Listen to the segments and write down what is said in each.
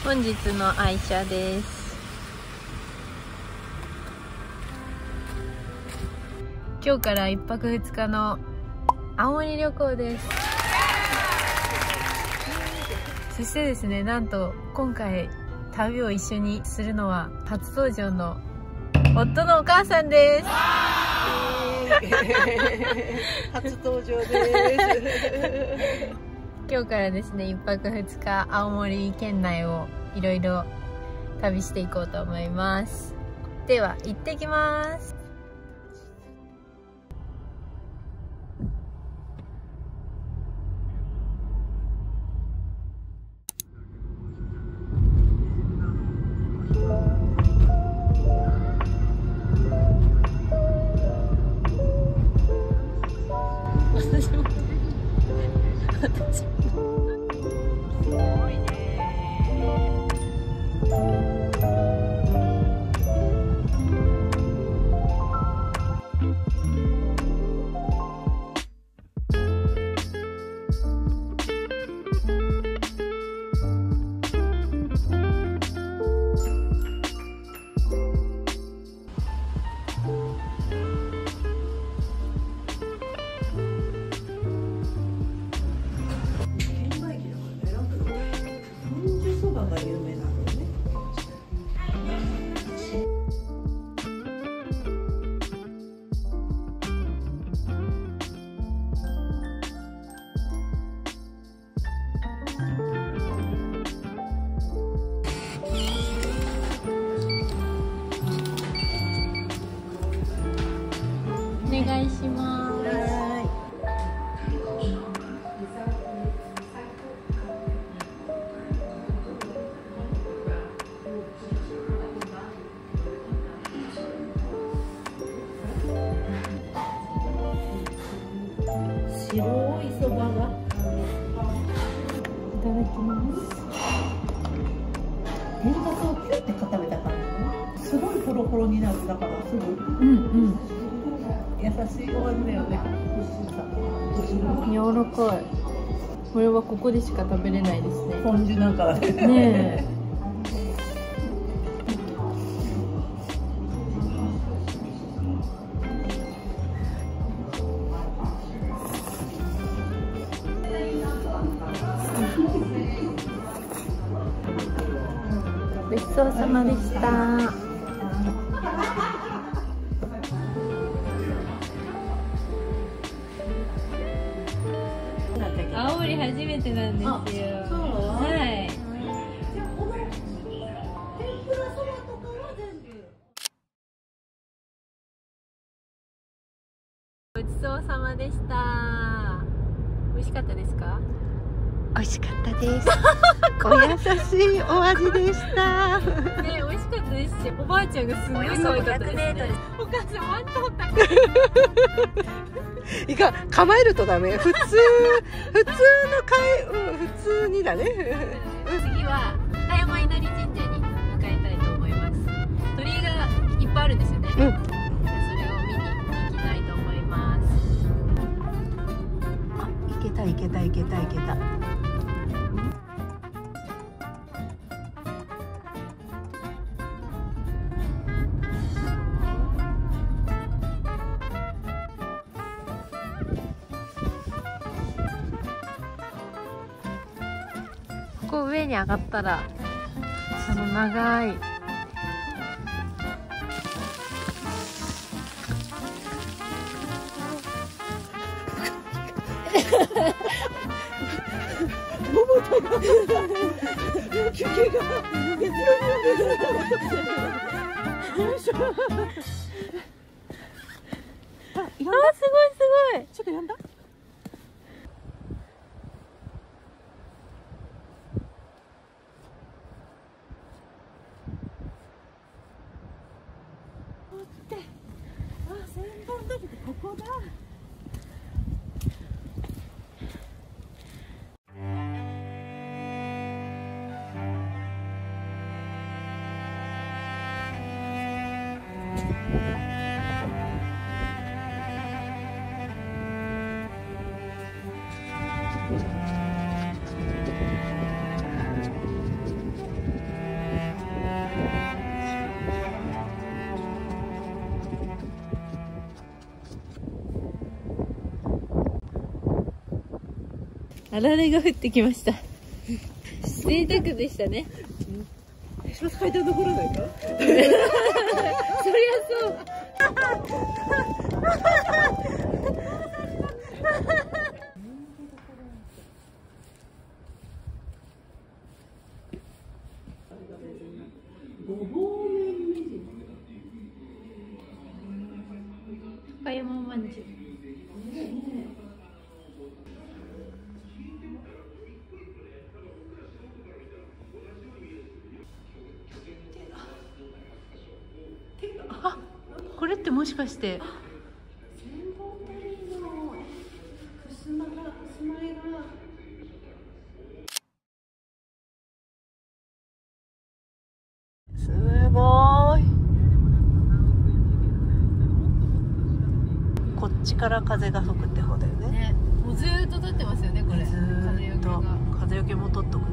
本日の愛車です。今日から1泊2日の青森旅行です。そしてですね、なんと今回旅を一緒にするのは初登場の夫のお母さんです。初登場です。今日からですね、1泊2日青森県内をいろいろ旅していこうと思います。では行ってきます。お願いします。白いそばが。いただきます。天かすをキュッて固めた感じ。すごいホロホロになる。だからすぐ。優しいお味だよね。柔らかい。これはここでしか食べれないですね。ポン酢なんかね。ねえ。ごちそうさまでした。青森初めてなんですよ。はい。ごちそうさまでした。美味しかったですか？美味しかったです。お優しいお味でした。ね、美味しかったですし、おばあちゃんがすごい可愛かったですね。お母さんワンとった。いか構えるとダメ。普通にだね。次は高山稲荷神社に向かいたいと思います。鳥居がいっぱいあるんですよね。それを見に行きたいと思います。あ、いけた。ここ上に上がったらその長い休憩が月曜日よいしょ。あ、すごい。ちょっとやんだ。千本ノブってここだ。あられが降ってきました。贅沢でしたね。階段登らないか。そりゃそう。高山まんじゅう。あ、これってもしかして千本鳥居の襖絵がすごい。こっちから風が吹くって方だよね。ね、もうずーっと立ってますよね、これ。ずーっと風よけも取っとくね。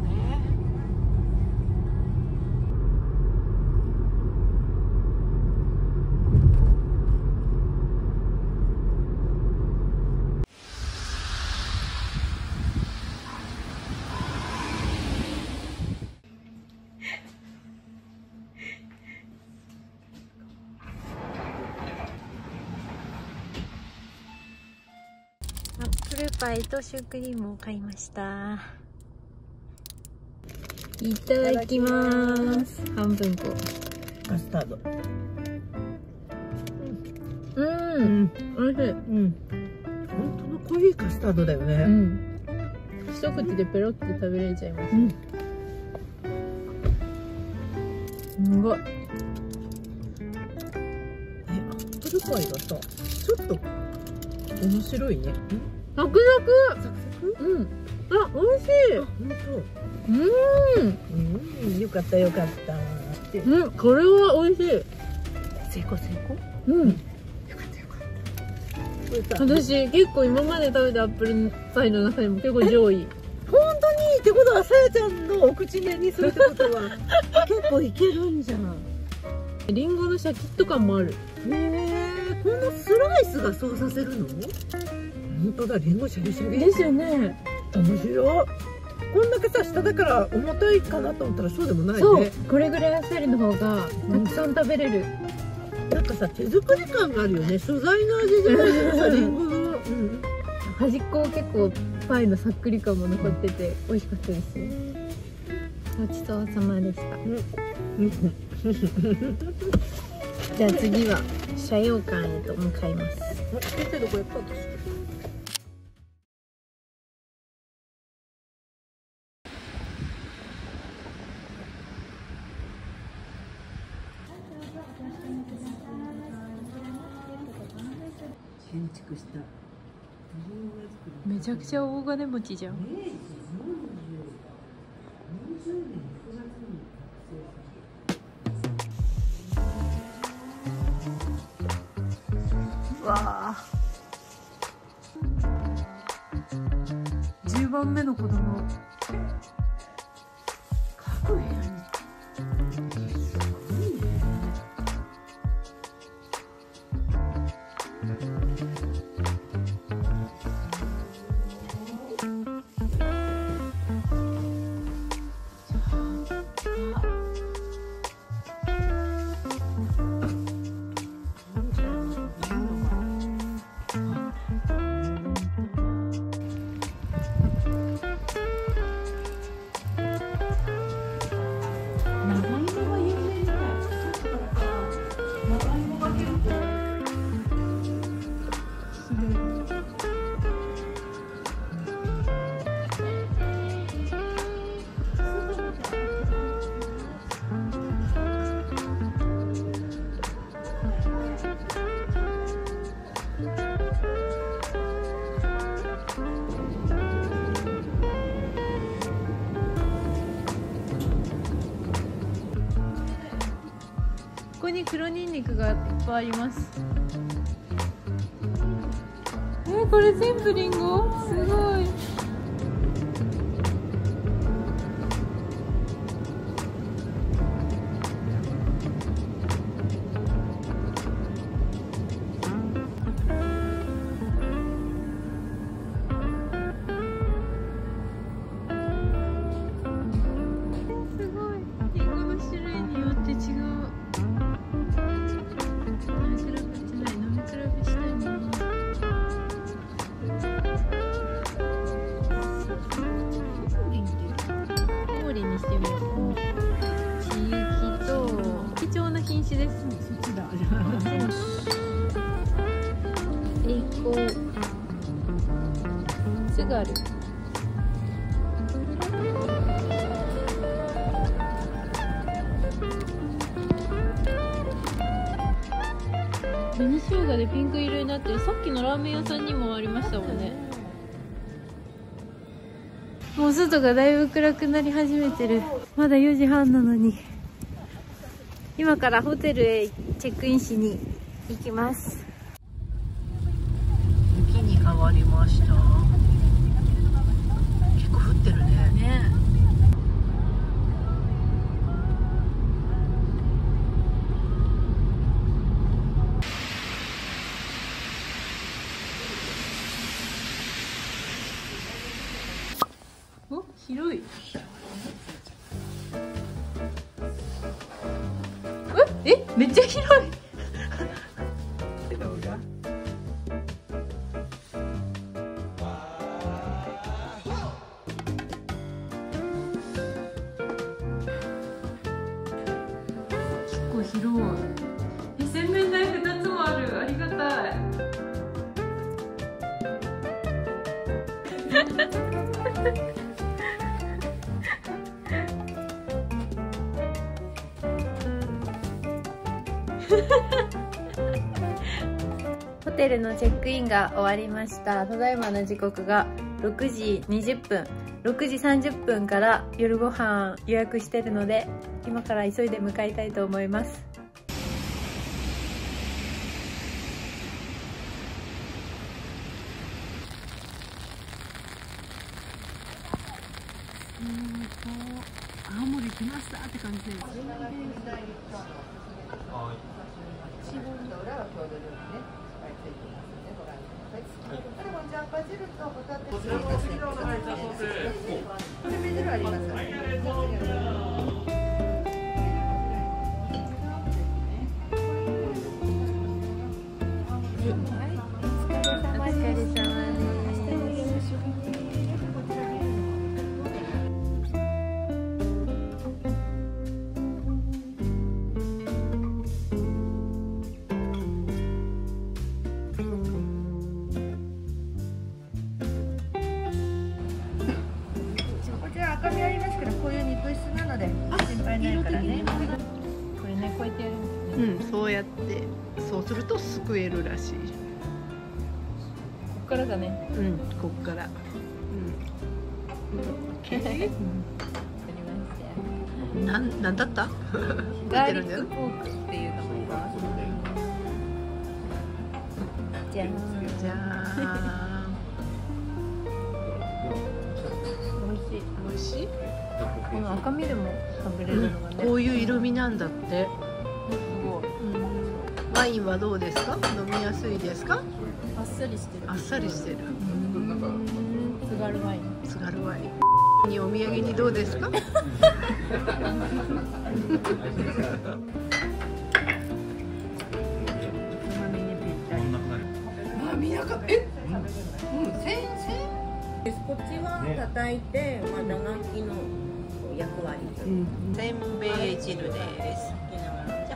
アップルパイとシュークリームを買いました。いただきます。半分こ。カスタード。うん、おいしい。本当の濃いカスタードだよね。一口でペロって食べれちゃいます。すごい。アップルパイがさ、ちょっと面白いね。サクサク。サクサク？あ、美味しい。本当。よかった。これは美味しい。成功。よかった。私結構今まで食べたアップルパイの中でも結構上位。本当にってことはさやちゃんのお口目にするってことは結構いけるんじゃん。リンゴのシャキッと感もある。このスライスがそうさせるの？本当だ、リンゴシャリシャリですよね。面白い。こんだけさ下だから重たいかなと思ったらそうでもないね。そう、これぐらいあっさりの方がたくさん食べれる。なんかさ手作り感があるよね。素材の味じゃないけどさリンゴの、端っこ結構パイのさっくり感も残ってて美味しかったです。ごちそうさまでした。じゃあ次は斜陽館へと向かいます。先生どこやったんですか？建築した。めちゃくちゃ大金持ちじゃん。明治40年9月にわあ。10番目の子供。各部屋にすごいね。ここに黒ニンニクがいっぱいあります。これ全部リンゴ？すごい。津軽。紅生姜でピンク色になってる。さっきのラーメン屋さんにもありましたもんね。もう外がだいぶ暗くなり始めてる。まだ4時半なのに。今からホテルへチェックインしに行きます。雪に変わりました。結構降ってるね。お、広い。めっちゃ広い。結構広い。洗面台2つもある。ありがたい。ホテルのチェックインが終わりました。ただいまの時刻が6時20分。6時30分から夜ご飯予約してるので、今から急いで向かいたいと思います。青森来ましたって感じです。赤みありますけど、こういう肉質なので心配ないからね。これね、こうやってやるんですね。そうやって、そうするとすくえるらしい。からだね。うん、こっから。なんだった？ガーリックポークっていうのもいます。じゃーん。じゃーん。美味しい。美味しい？この赤身でも食べれるのがね。こういう色味なんだって。すごい。ワインはどうですか？飲みやすいですか？あっさりしてる。あっさりしてる。津軽ワイン。津軽ワイン。にお土産にどうですか？見なかった。こっちは叩いて、まあ、打楽器の役割。せんべい汁です。じゃ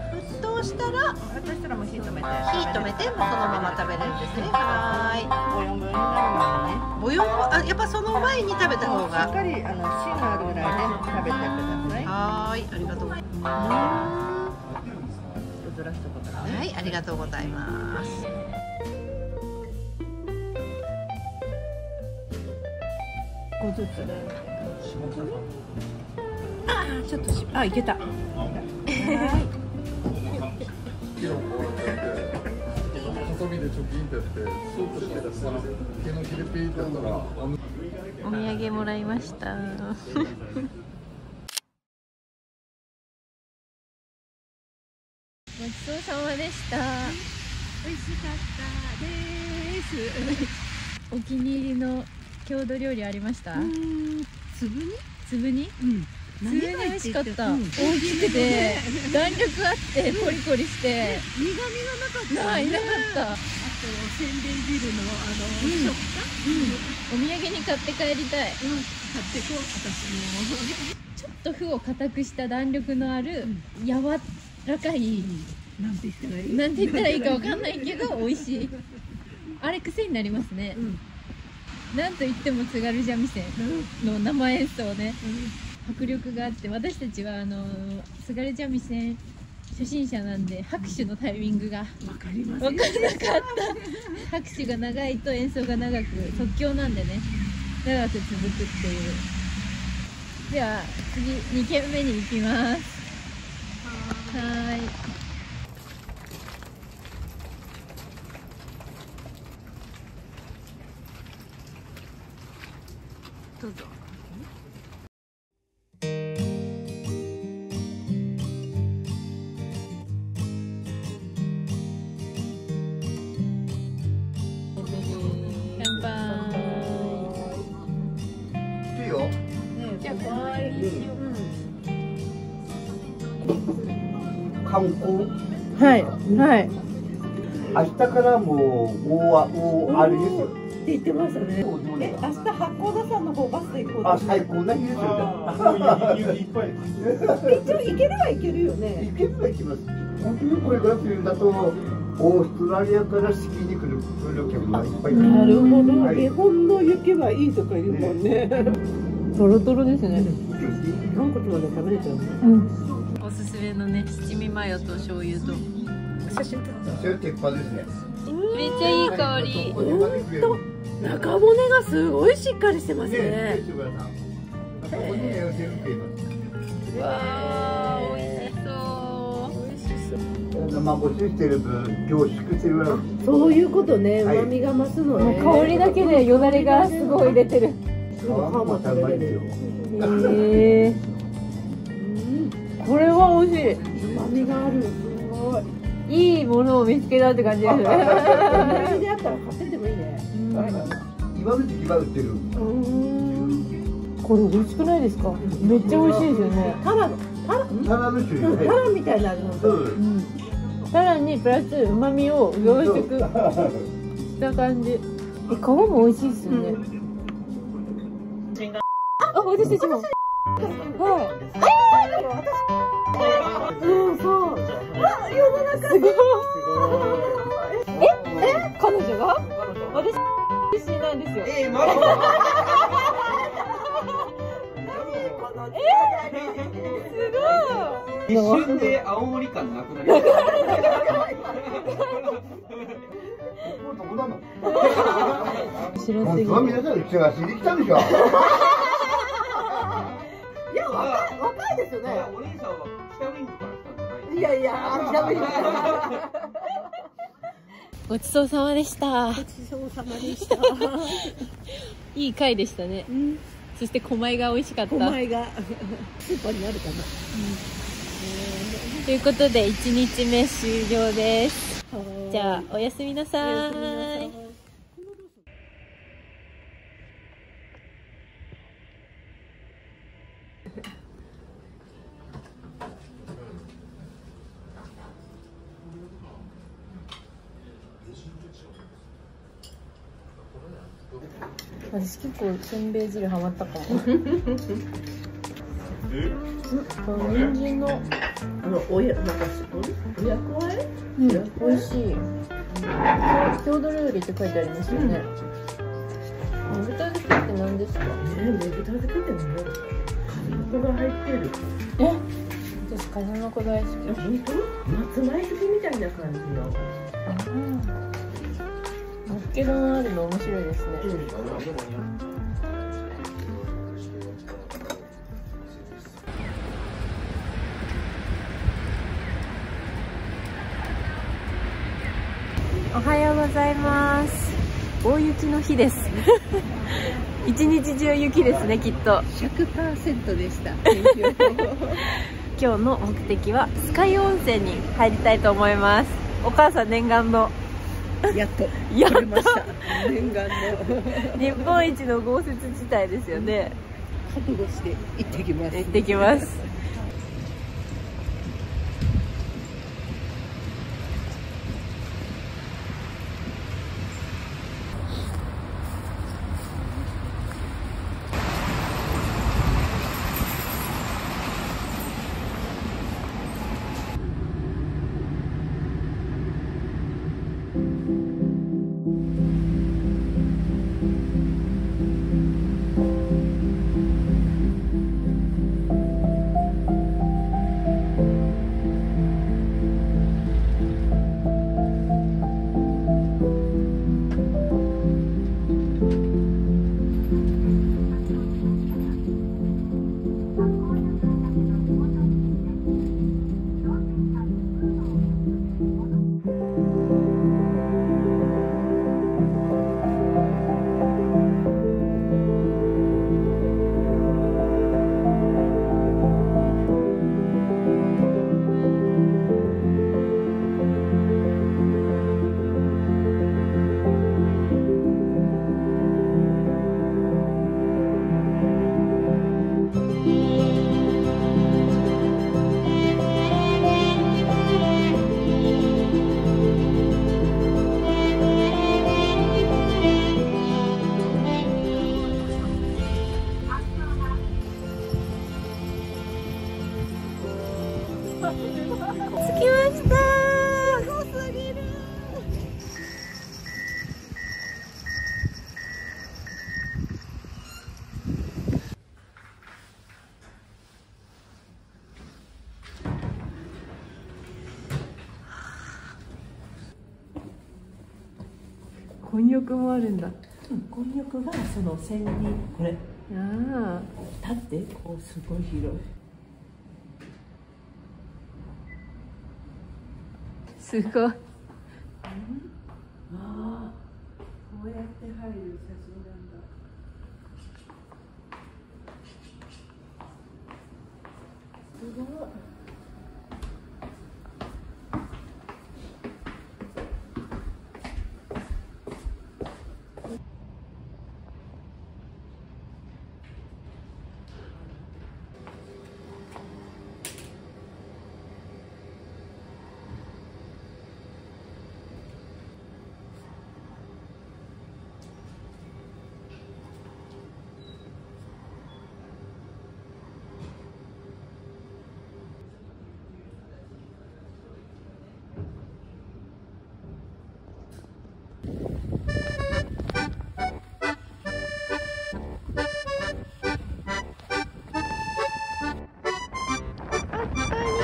あ沸騰したら、私したらもう火止めて。火止めて、もうそのまま食べれるんですね。はーい。ボヨンボヨンになボヨン、やっぱその前に食べた方るまでね。しっが。かり芯があるぐらいで食べてください。はーい、ありがとう。ずらすとこからね。はい、ありがとうございます。5ずつ。ちょっといけた。ハサミでチョキンってやってスープして毛の切れピーってやったらお土産もらいました。ごちそうさまでした。美味しかったです。お気に入りの郷土料理ありました？粒に？粒に？普通に美味しかった。大きくて弾力あってコリコリして苦味がなかった。なかった。あとせんべい汁の食感。お土産に買って帰りたい。買ってこう。私もちょっと麩を硬くした弾力のある柔らかい、なんて言ったらいい？なんて言ったらいいかわかんないけど美味しい。あれ癖になりますね。なんと言っても津軽三味線の生演奏ね。迫力があって、私たちは津軽三味線初心者なんで拍手のタイミングがわかりません。分かんなかった。拍手が長いと演奏が長く、即興なんでね、長く続くっていう。では次2軒目に行きます。はーい。どうぞ。乾杯。いいよ。観光。はいはい。明日からもう大あれですよ。って言ってましたね。明日八甲田山の方バスで行こうと。あ、最高な日ですよ。一応行ければ行けるよね。行けば行きます。本当にこれから冬だとオーストラリアからスキーに来る客がいっぱいいる。なるほど。はい日本の雪はいいとか言うもんね。トロトロですね。何個まで食べれちゃうの？おすすめのね、七味マヨと醤油と写真撮った。それ鉄板ですね。めっちゃいい香り。中骨がすごいしっかりしてますね。わー、美味しそう。生干ししてる分凝縮してる分。そういうことね、はい旨味が増すのね。香りだけでよだれがすごい出てる。皮もまたうまいですよ。これは美味しい。旨味がある。すごい。いいものを見つけたって感じですね。隣であったら買っててもいいね。今の時期は売ってる。これ美味しくないですか？めっちゃ美味しいですよね。タラの種類。タラみたいなの。さらにプラス旨味を凝縮した感じ。皮も美味しいですよね。あ、私たちも。はい。うん、そう。世の中すごい。彼女が？私出身なんですよ。一瞬で青森感なくなりました。どこなの？後ろすぎ本当は皆さんうちが知り来たんでしょ。いや、若いですよね。お姉さんは北ウィングから来たんじゃない？いやいや、北ウィング。ごちそうさまでした。ごちそうさまでした。いい回でしたね。そして小米が美味しかった。小米がスーパーにあるかな。ということで1日目終了です。じゃあおやすみなさい。私結構せんべい汁ハマったかも。この人参の親子あえ。美味しい。郷土料理って書いてありますよね。ねぶた漬けって何ですか？ねぶた漬けって何？数の子が入ってる。私数の子大好き。本当？松前漬けみたいな感じの。のっけ丼あるの面白いですね。おはようございます。大雪の日です。一日中雪ですね、きっと。100% でした。今日の目的は酸ヶ湯温泉に入りたいと思います。お母さん念願のやっとやっと取れました。念願の日本一の豪雪地帯ですよね。覚悟して行ってきます。行ってきます。混浴もあるんだ。混浴がその線にこれあ立ってこうすごい広い。すごい。ああ、こうやって入る写真なんだ。すごい。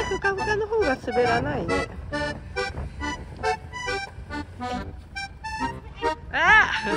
ふかふかの方が滑らないね。い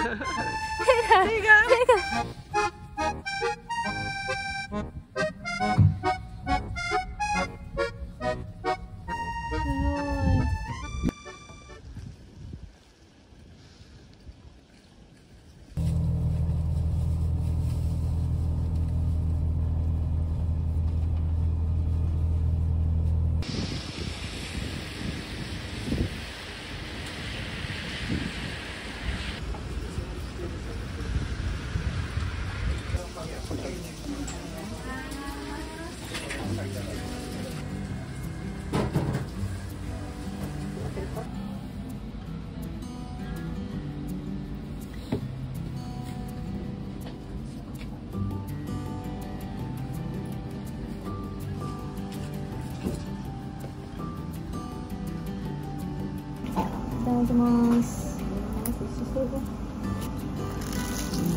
ただきます。す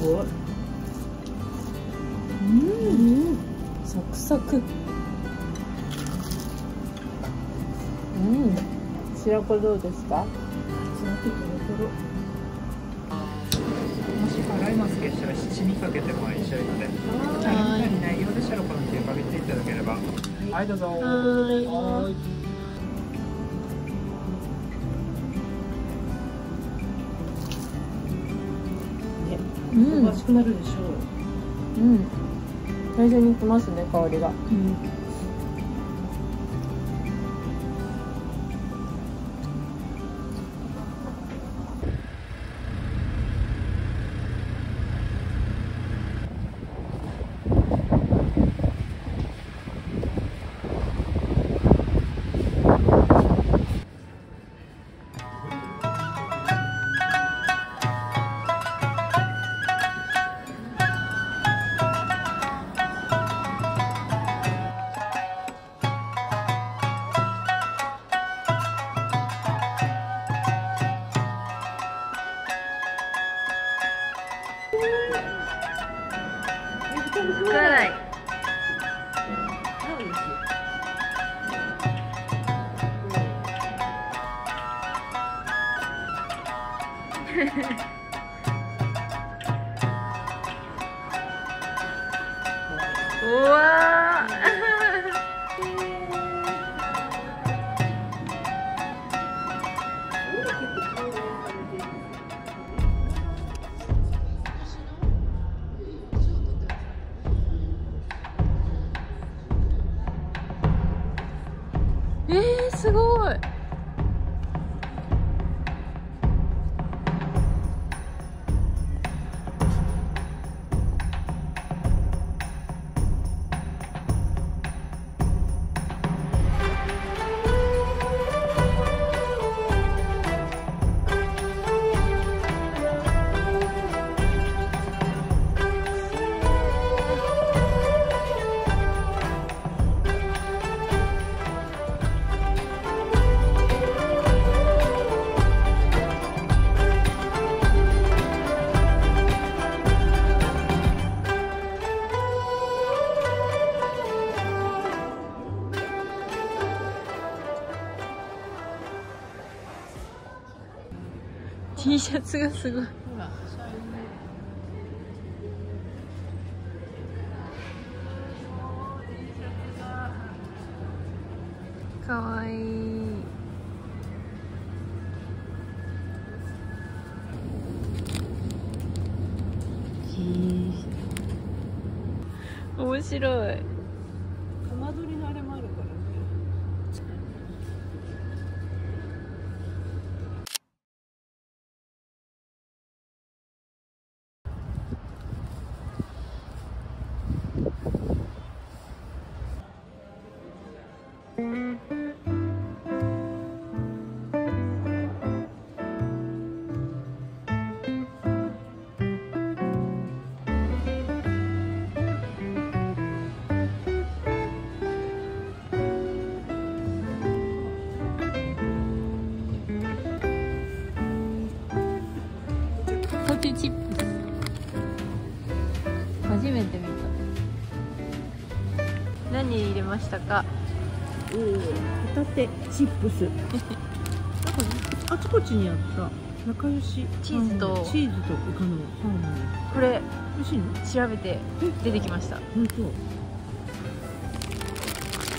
ごい。サクサク。白子どうですか？もし辛いの好きでしたら七味かけても一緒いいので、あのみたいにね、色でしたらこの手かけていただければ。はい、どうぞ。はい。香ばしくなるでしょう。最初にきますね、香りが。食わない。うわすごい。T シャツがすごい。かわいい。面白い。浜取りのあれもあるからね。ポテチップス初めて見た。何入れましたか？ホタテチップス。あちこちにあった。仲良しチーズとチーズとイカのハーモニー。これ美味しいの？調べて出てきました。こ本当。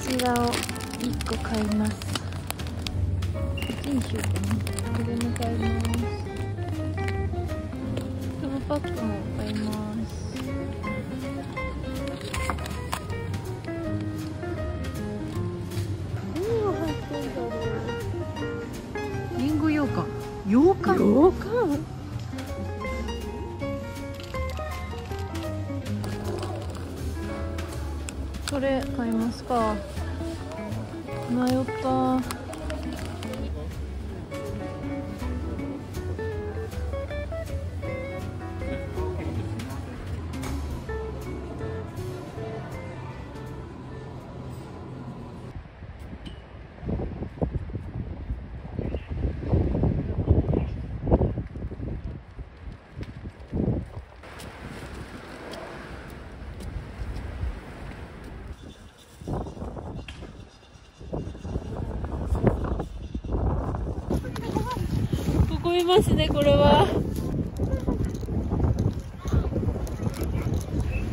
ちらを1個買います。こっちにしようかな。これも買います。このパックも買います。何が入ってんだろう。リンゴ羊羹。羊羹。羊羹。それ買いますか。迷った。思いますね、これは。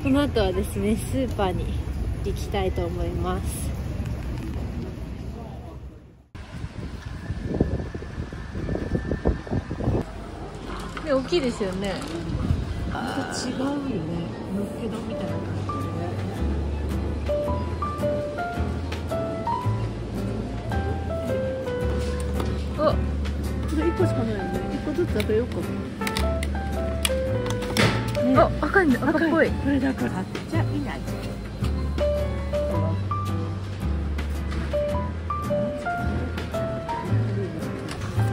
この後はですね、スーパーに行きたいと思います。で、大きいですよね。違うよね。のっけ丼みたいな感じでね。お、これ1個しかないよね。1個ずつ食べようか。ね、あ、赤いね、赤っぽい。これだからじゃいない。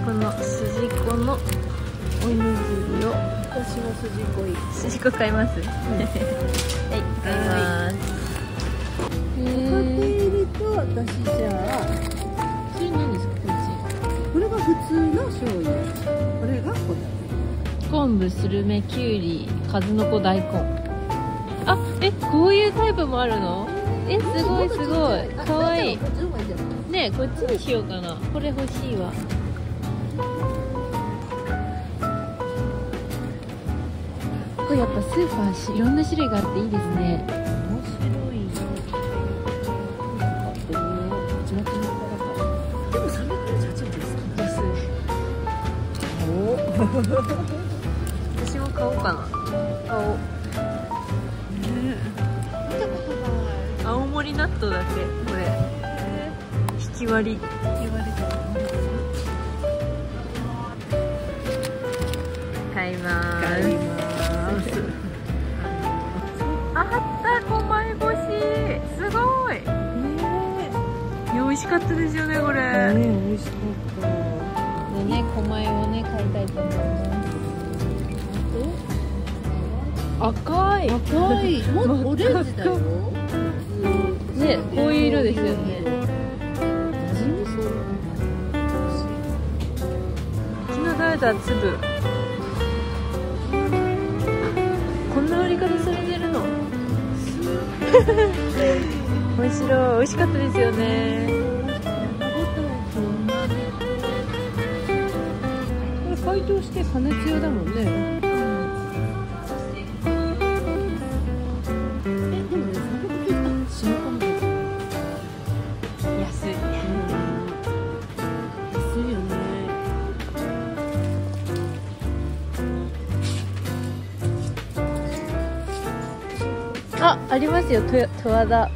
この筋子のおにぎりを、私は筋子いい。筋子買います。はい、買います。家庭入りと私じゃあ、それ何ですかこっち。これが普通の醤油。これがこれ。昆布、スルメ、きゅうり、数の子、大根。あ、こういうタイプもあるの？すごいすごい。かわいい。ねえ、こっちにしようかな。これ欲しいわ。これやっぱスーパーいろんな種類があっていいですね。面白いよ。でも398円です。安い。私も買おうかな。買おう。見たことない。青森納豆だってこれ。引き割り。買いまーす。あった、こまい干し。すごい。美味しかったですよね、これ。美味しかった。でね、こまいをね、買いたいと思います。赤い。赤い。もっとオレンジだよ。ね、こういう色ですよね。昨日食べた粒。こんな売り方されてるの？面白い。美味しかったですよね。これ解凍して加熱用だもんね。でもね、390円。塩かも。安い。安いよね。ありますよ、十和田。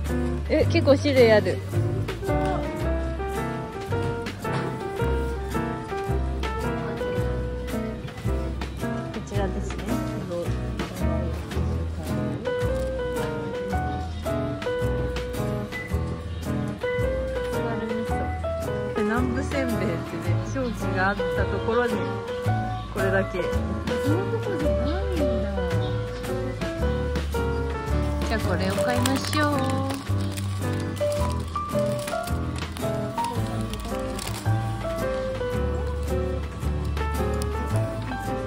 結構種類ある。こちらですね。南部せんべいってね、表示があったところにこれだけ。そのとこじゃないんだ。じゃあこれを買いましょう。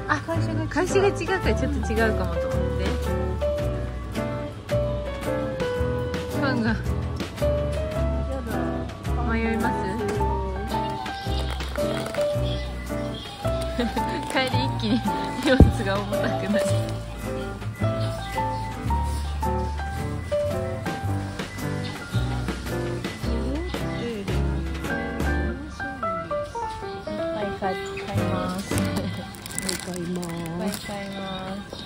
あ、会社が違うからちょっと違うかもと思って。パンが迷います。帰り一気に荷物が重たくなる。買います。買います。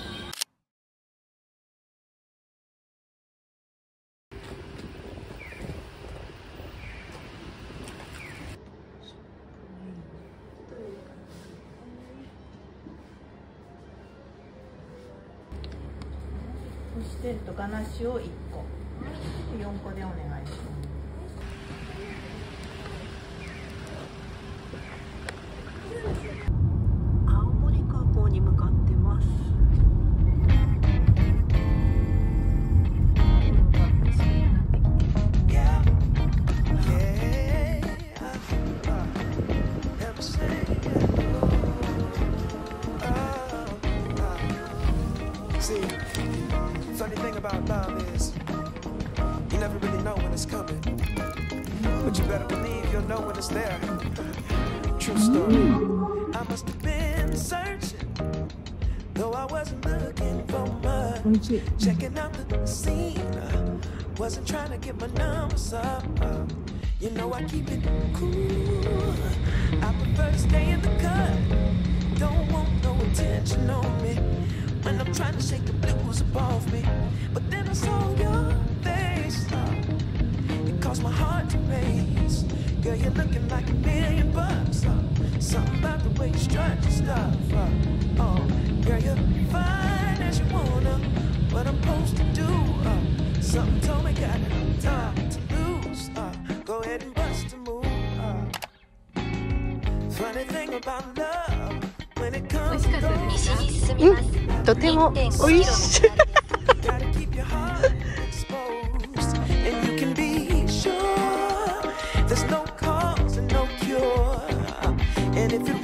そしてガナッシュを1個、4個でお願いします。青森空港に向かってます。See, funny thing about love is you never really know when it's coming, but you better believe you'll know when it's there. True story. I must have been searching, though I wasn't looking for much. Checking out the scene, wasn't trying to get my numbers up. You know I keep it cool. I prefer to stay in the cut. Don't want no attention on me when I'm trying to shake the blues above me. But then I saw your face, it caused my heart to race. Girl, you're looking like $1 million. Something about the way you strut your stuff. Oh, girl, you're fine as you wanna. What I'm supposed to do? Something told me got time to lose. Go ahead and bust a move. Funny thing about love, when it comes to love, とても美味しい。 gotta keep your heart exposed, and you can be sure there's no cause and no cure. And if it